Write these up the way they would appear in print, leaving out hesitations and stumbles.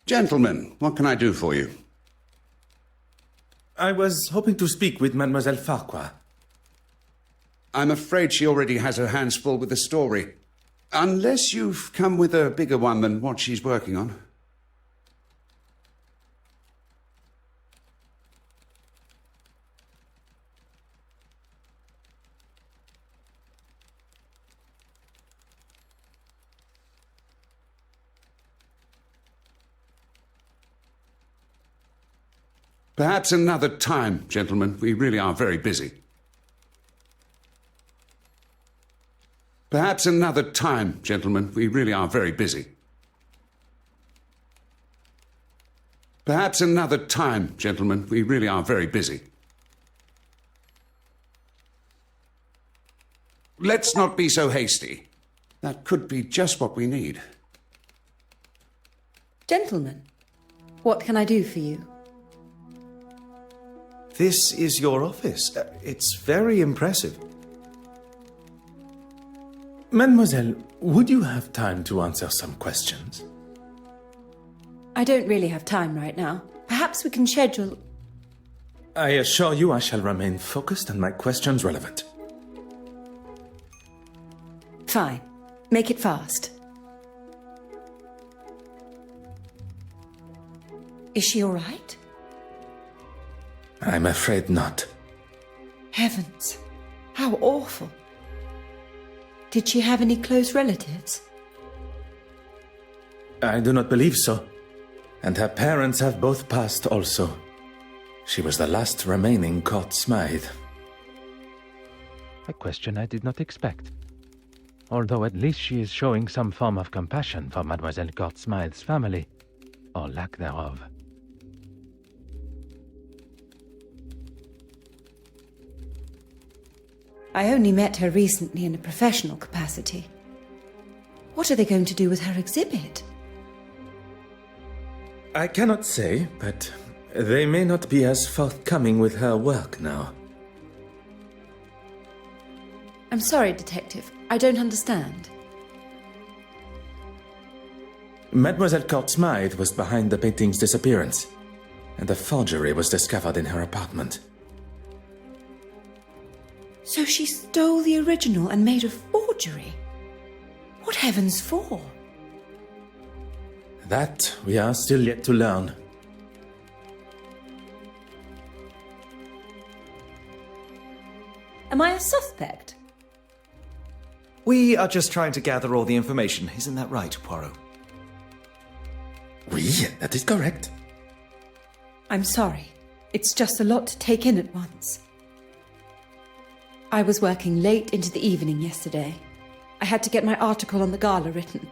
Gentlemen, what can I do for you? I was hoping to speak with Mademoiselle Farquhar. I'm afraid she already has her hands full with the story. Unless you've come with a bigger one than what she's working on. Perhaps another time, gentlemen. We really are very busy. Perhaps another time, gentlemen. We really are very busy. Perhaps another time, gentlemen. We really are very busy. Let's not be so hasty. That could be just what we need. Gentlemen, what can I do for you? This is your office. It's very impressive. Mademoiselle, would you have time to answer some questions? I don't really have time right now. Perhaps we can schedule... I assure you I shall remain focused and my questions relevant. Fine. Make it fast. Is she all right? I'm afraid not. Heavens, how awful. Did she have any close relatives? I do not believe so. And her parents have both passed also. She was the last remaining Court Smythe. A question I did not expect. Although at least she is showing some form of compassion for Mademoiselle Court Smythe's family, or lack thereof. I only met her recently in a professional capacity. What are they going to do with her exhibit? I cannot say, but they may not be as forthcoming with her work now. I'm sorry, Detective. I don't understand. Mademoiselle Court Smythe was behind the painting's disappearance, and a forgery was discovered in her apartment. So she stole the original and made a forgery? What heavens for? That we are still yet to learn. Am I a suspect? We are just trying to gather all the information. Isn't that right, Poirot? Oui, that is correct. I'm sorry. It's just a lot to take in at once. I was working late into the evening yesterday. I had to get my article on the gala written.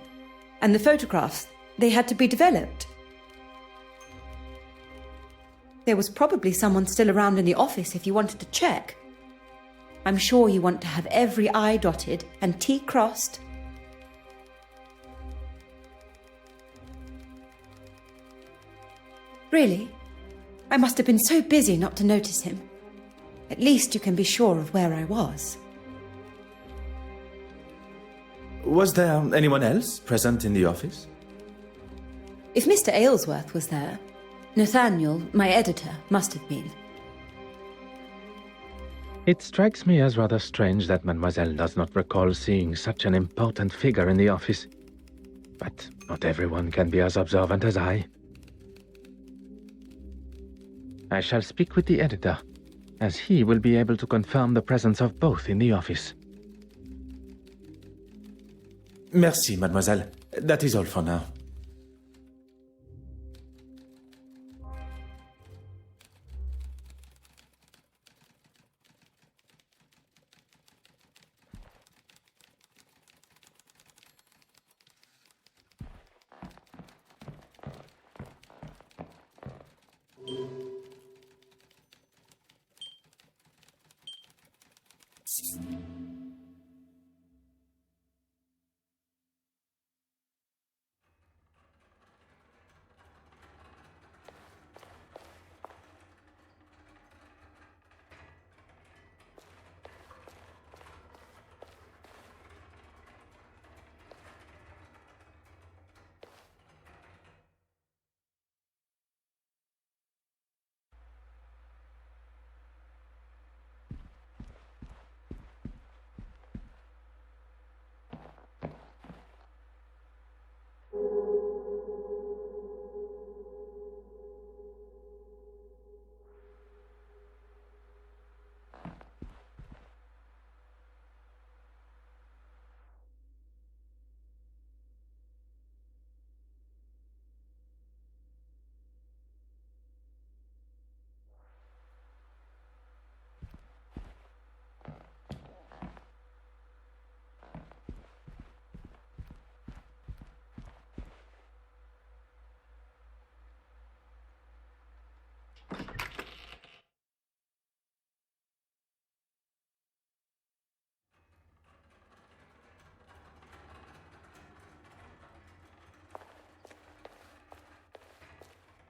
And the photographs, they had to be developed. There was probably someone still around in the office if you wanted to check. I'm sure you want to have every I dotted and T crossed. Really? I must have been so busy not to notice him. At least you can be sure of where I was. Was there anyone else present in the office? If Mr. Aylesworth was there, Nathaniel, my editor, must have been. It strikes me as rather strange that Mademoiselle does not recall seeing such an important figure in the office. But not everyone can be as observant as I. I shall speak with the editor, as he will be able to confirm the presence of both in the office. Merci, mademoiselle. That is all for now.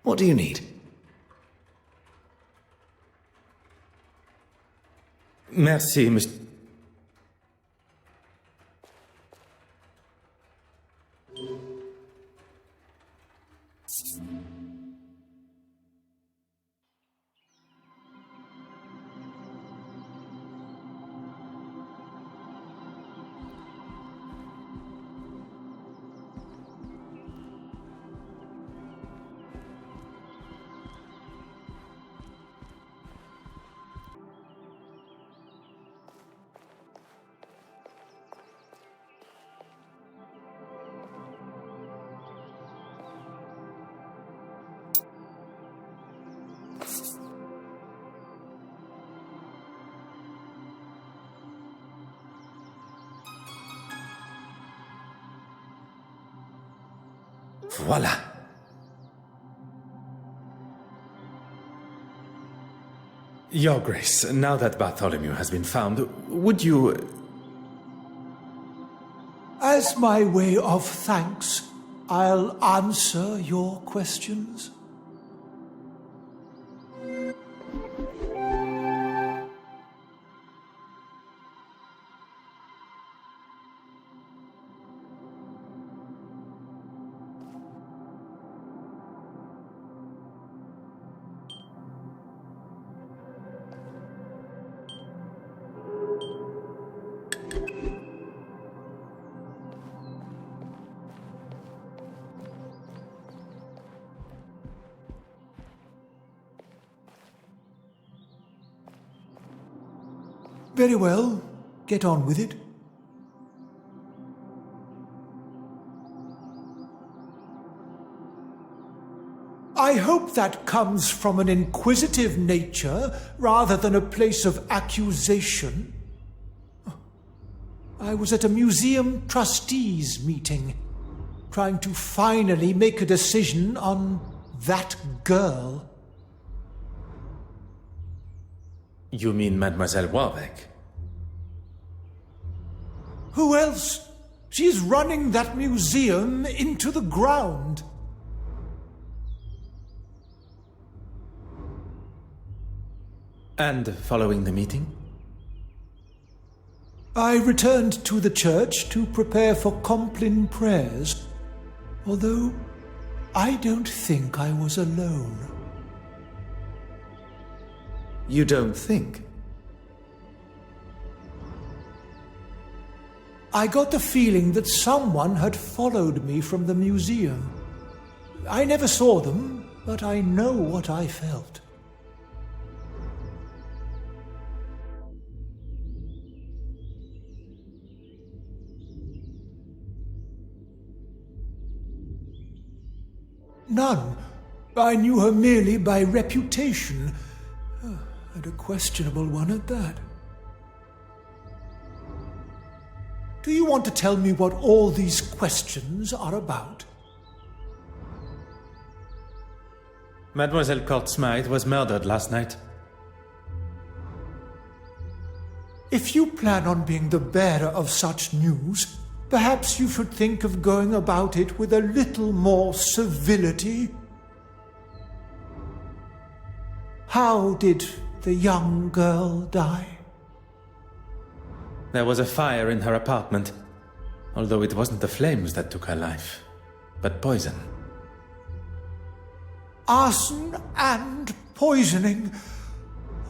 What do you need? Merci, Mr. Voila. Your Grace, now that Bartholomew has been found, would you... As my way of thanks, I'll answer your questions. Very well. Get on with it. I hope that comes from an inquisitive nature rather than a place of accusation. I was at a museum trustees meeting, trying to finally make a decision on that girl. You mean Mademoiselle Warbeck? Who else? She's running that museum into the ground. And following the meeting? I returned to the church to prepare for Compline prayers, although I don't think I was alone. You don't think? I got the feeling that someone had followed me from the museum. I never saw them, but I know what I felt. None. I knew her merely by reputation, and a questionable one at that. Do you want to tell me what all these questions are about? Mademoiselle Court Smythe was murdered last night. If you plan on being the bearer of such news, perhaps you should think of going about it with a little more civility. How did the young girl die? There was a fire in her apartment, although it wasn't the flames that took her life, but poison. Arson and poisoning.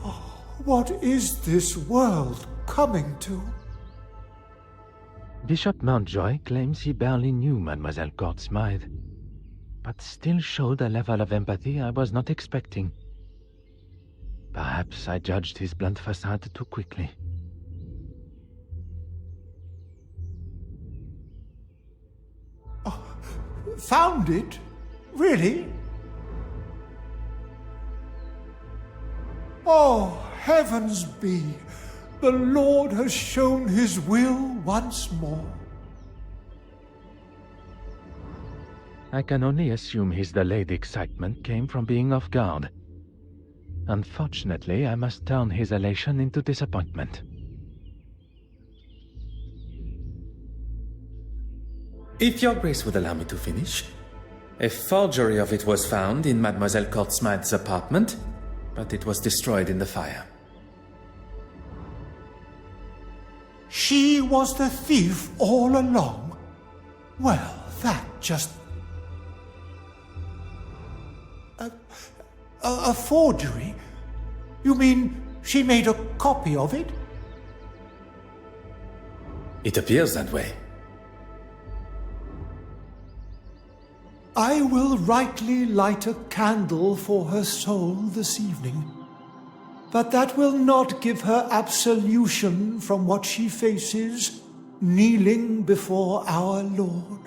Oh, what is this world coming to? Bishop Mountjoy claims he barely knew Mademoiselle Court Smythe, but still showed a level of empathy I was not expecting. Perhaps I judged his blunt facade too quickly. Oh, found it? Really? Oh, heavens be! The Lord has shown his will once more. I can only assume his delayed excitement came from being off guard. Unfortunately, I must turn his elation into disappointment. If your Grace would allow me to finish, A forgery of it was found in Mademoiselle Courtsmith's apartment, but it was destroyed in the fire. She was the thief all along? Well, that just... A forgery? You mean she made a copy of it? It appears that way. I will rightly light a candle for her soul this evening, but that will not give her absolution from what she faces kneeling before our Lord.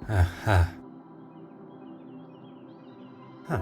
Aha. Huh.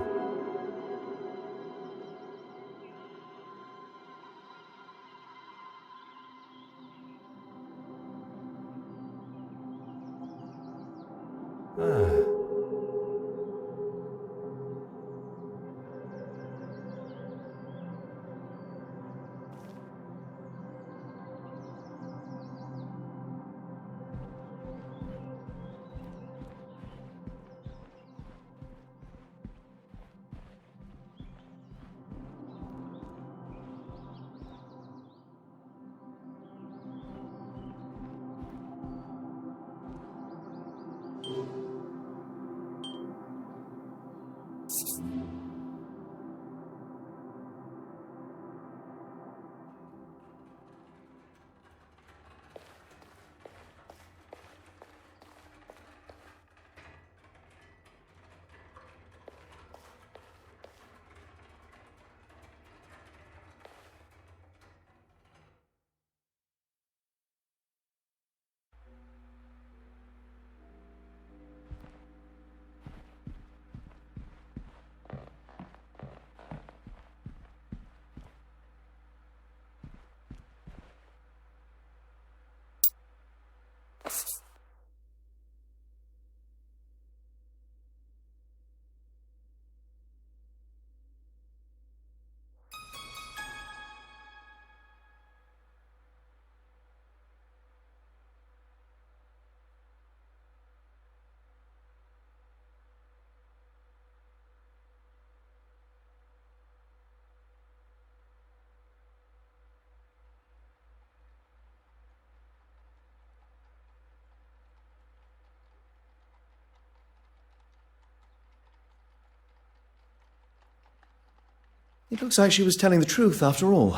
It looks like she was telling the truth after all.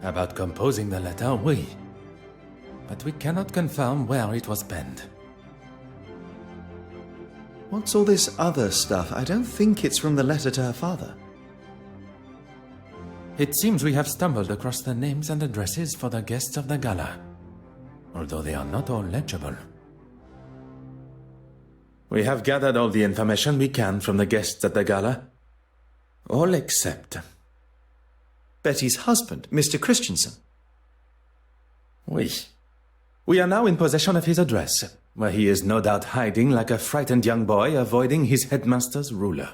About composing the letter, oui. But we cannot confirm where it was penned. What's all this other stuff? I don't think it's from the letter to her father. It seems we have stumbled across the names and addresses for the guests of the gala, although they are not all legible. We have gathered all the information we can from the guests at the gala. All except... Betty's husband, Mr. Christensen. Oui. We are now in possession of his address, where he is no doubt hiding like a frightened young boy avoiding his headmaster's ruler.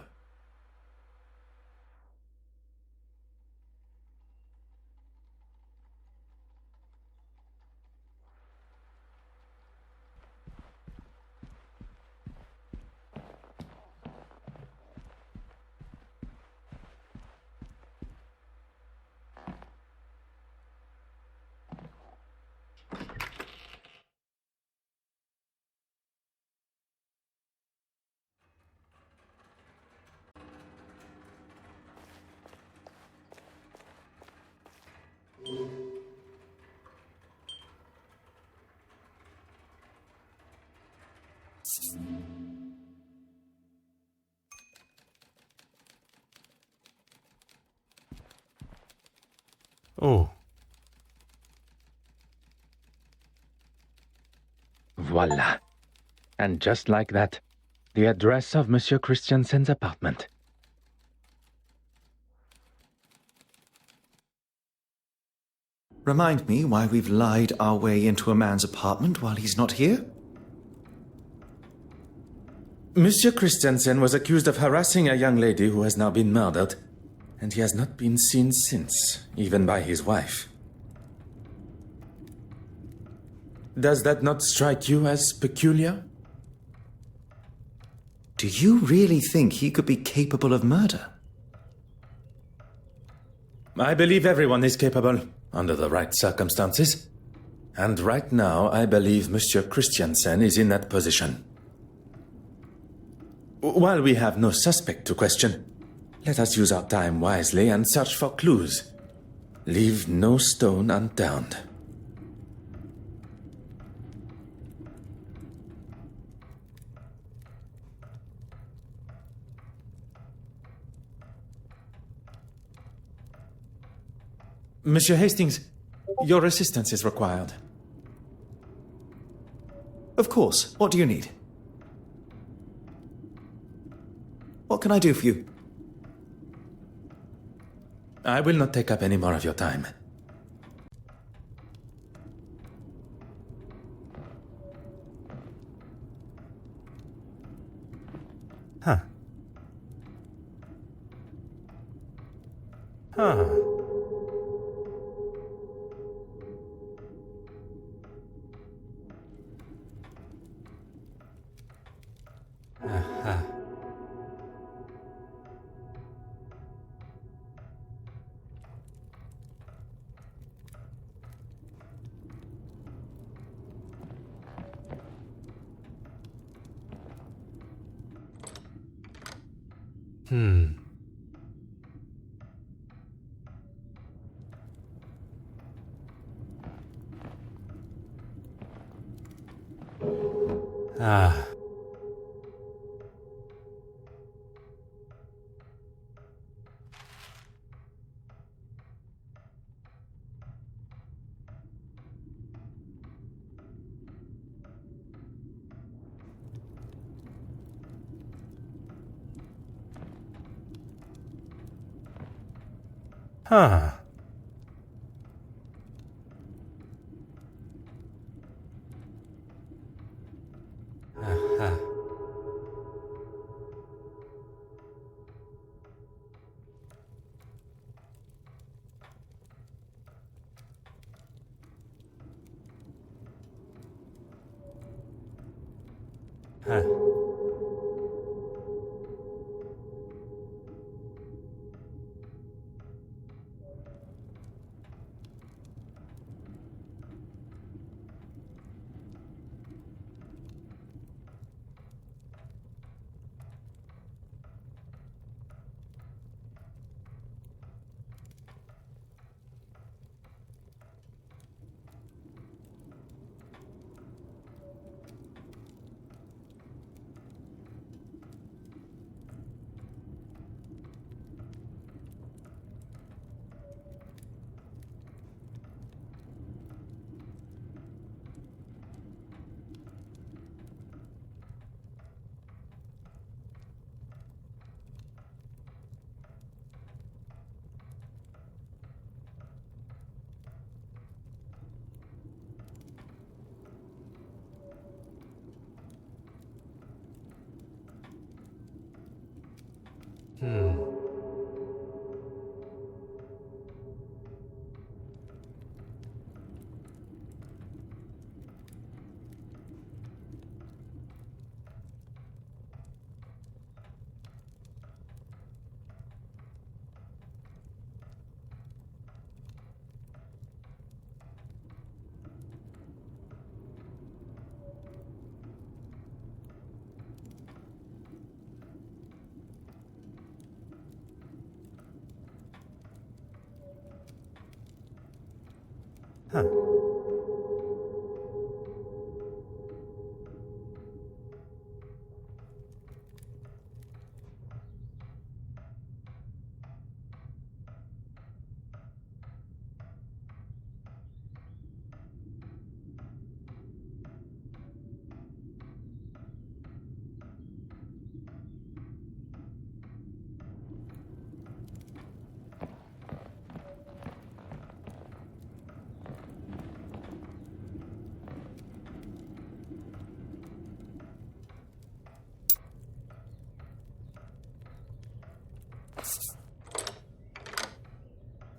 Oh. Voila. And just like that, the address of Monsieur Christiansen's apartment. Remind me why we've lied our way into a man's apartment while he's not here? Monsieur Christiansen was accused of harassing a young lady who has now been murdered, and he has not been seen since, even by his wife. Does that not strike you as peculiar? Do you really think he could be capable of murder? I believe everyone is capable, under the right circumstances. And right now, I believe Monsieur Christiansen is in that position. While we have no suspect to question, let us use our time wisely and search for clues. Leave no stone unturned. Monsieur Hastings, your assistance is required. Of course. What do you need? What can I do for you? I will not take up any more of your time. Huh. Huh. Uh-huh. Ah. Huh. Uh-huh. Huh.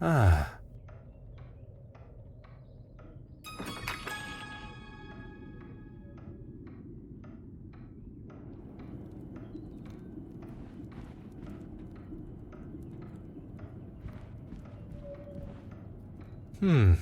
Ah. Hmm.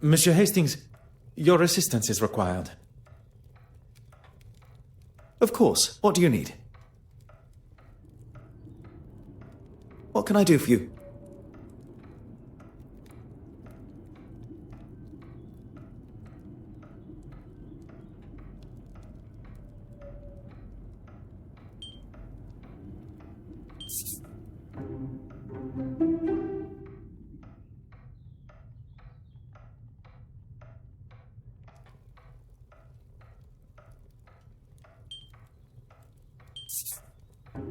Monsieur Hastings, your assistance is required. Of course. What do you need? What can I do for you?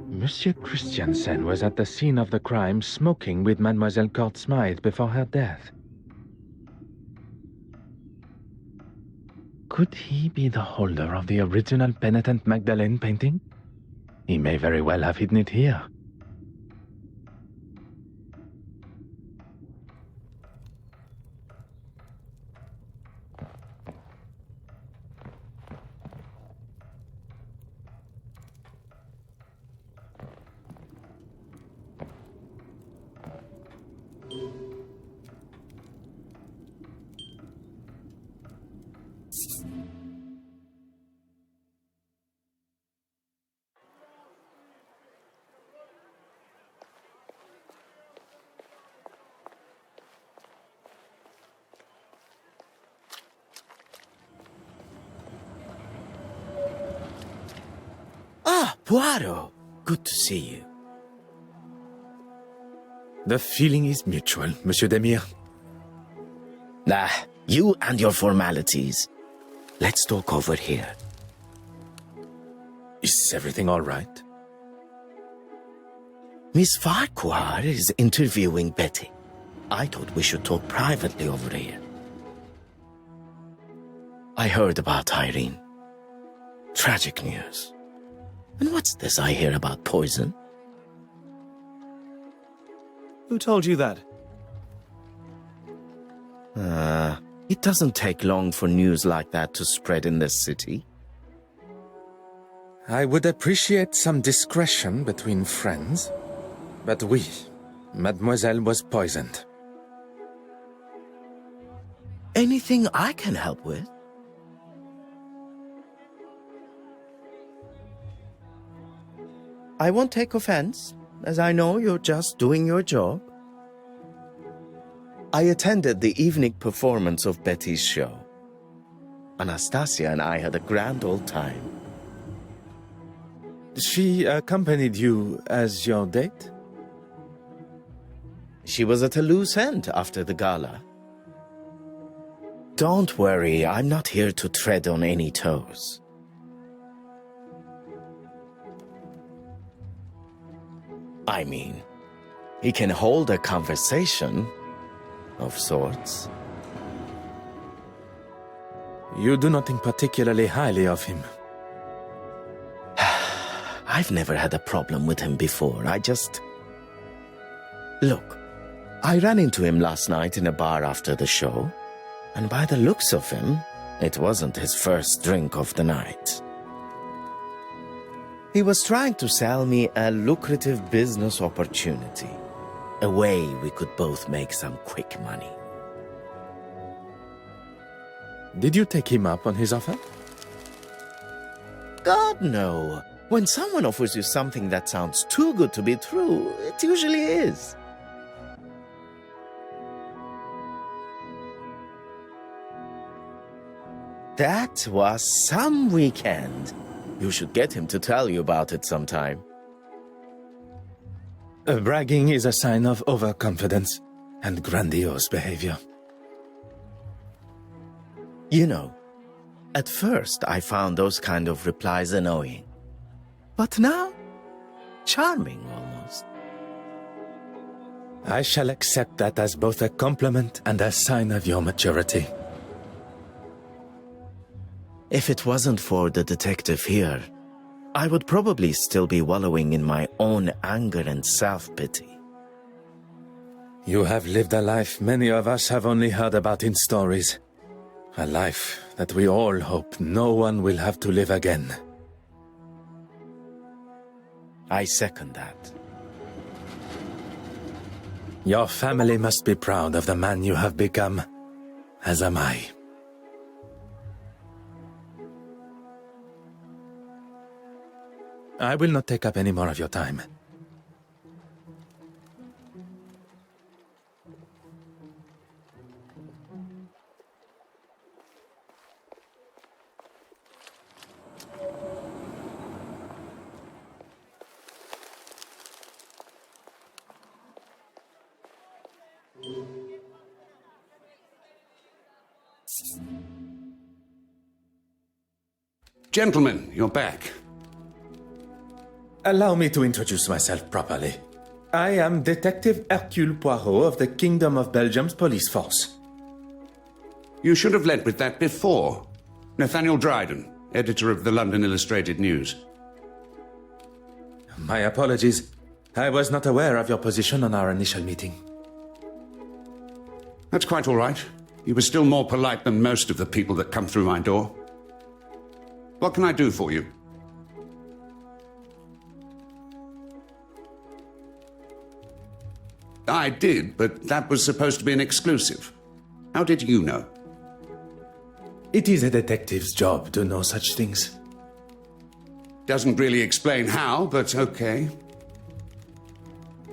Monsieur Christiansen was at the scene of the crime smoking with Mademoiselle Court Smythe before her death. Could he be the holder of the original Penitent Magdalene painting? He may very well have hidden it here. Ah, Poirot! Good to see you. The feeling is mutual, Monsieur Demire. You and your formalities. Let's talk over here. Is everything all right? Miss Farquhar is interviewing Betty. I thought we should talk privately over here. I heard about Irene. Tragic news. And what's this I hear about poison? Who told you that? It doesn't take long for news like that to spread in this city. I would appreciate some discretion between friends. But oui, Mademoiselle was poisoned. Anything I can help with? I won't take offense, as I know you're just doing your job. I attended the evening performance of Betty's show. Anastasia and I had a grand old time. She accompanied you as your date? She was at a loose end after the gala. Don't worry, I'm not here to tread on any toes. I mean, he can hold a conversation of sorts. You do not think particularly highly of him. I've never had a problem with him before. Look, I ran into him last night in a bar after the show, and by the looks of him, it wasn't his first drink of the night. He was trying to sell me a lucrative business opportunity, a way we could both make some quick money. Did you take him up on his offer? God, no. When someone offers you something that sounds too good to be true, it usually is. That was some weekend. You should get him to tell you about it sometime. Bragging is a sign of overconfidence and grandiose behavior. You know, at first I found those kind of replies annoying. But now, charming almost. I shall accept that as both a compliment and a sign of your maturity. If it wasn't for the detective here, I would probably still be wallowing in my own anger and self-pity. You have lived a life many of us have only heard about in stories. A life that we all hope no one will have to live again. I second that. Your family must be proud of the man you have become, as am I. I will not take up any more of your time. Gentlemen, you're back. Allow me to introduce myself properly. I am Detective Hercule Poirot of the Kingdom of Belgium's police force. You should have led with that before. Nathaniel Dryden, editor of the London Illustrated News. My apologies. I was not aware of your position on our initial meeting. That's quite all right. You were still more polite than most of the people that come through my door. What can I do for you? I did, but that was supposed to be an exclusive. How did you know? It is a detective's job to know such things. Doesn't really explain how, but okay.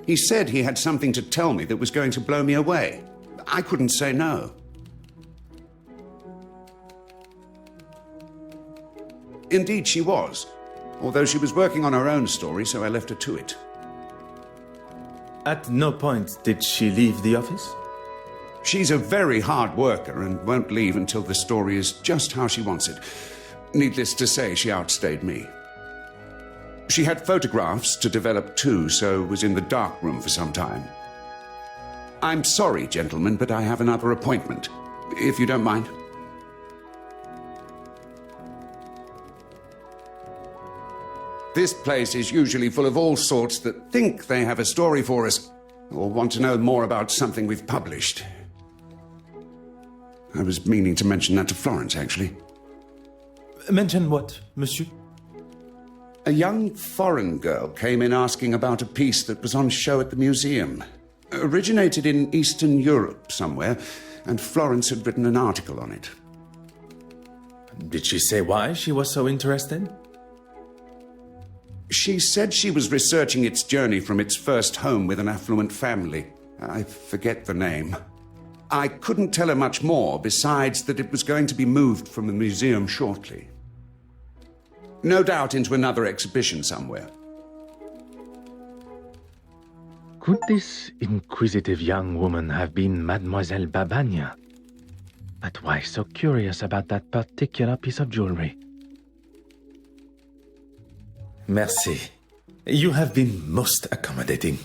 He said he had something to tell me that was going to blow me away. I couldn't say no. Indeed, she was. Although she was working on her own story, so I left her to it. At no point did she leave the office? She's a very hard worker and won't leave until the story is just how she wants it. Needless to say, she outstayed me. She had photographs to develop too, so was in the dark room for some time. I'm sorry, gentlemen, but I have another appointment, if you don't mind. This place is usually full of all sorts that think they have a story for us, or want to know more about something we've published. I was meaning to mention that to Florence, actually. Mention what, monsieur? A young foreign girl came in asking about a piece that was on show at the museum. Originated in Eastern Europe somewhere, and Florence had written an article on it. Did she say why she was so interested? She said she was researching its journey from its first home with an affluent family. I forget the name. I couldn't tell her much more, besides that it was going to be moved from the museum shortly. No doubt into another exhibition somewhere. Could this inquisitive young woman have been Mademoiselle Babagna? But why so curious about that particular piece of jewelry? Merci. You have been most accommodating.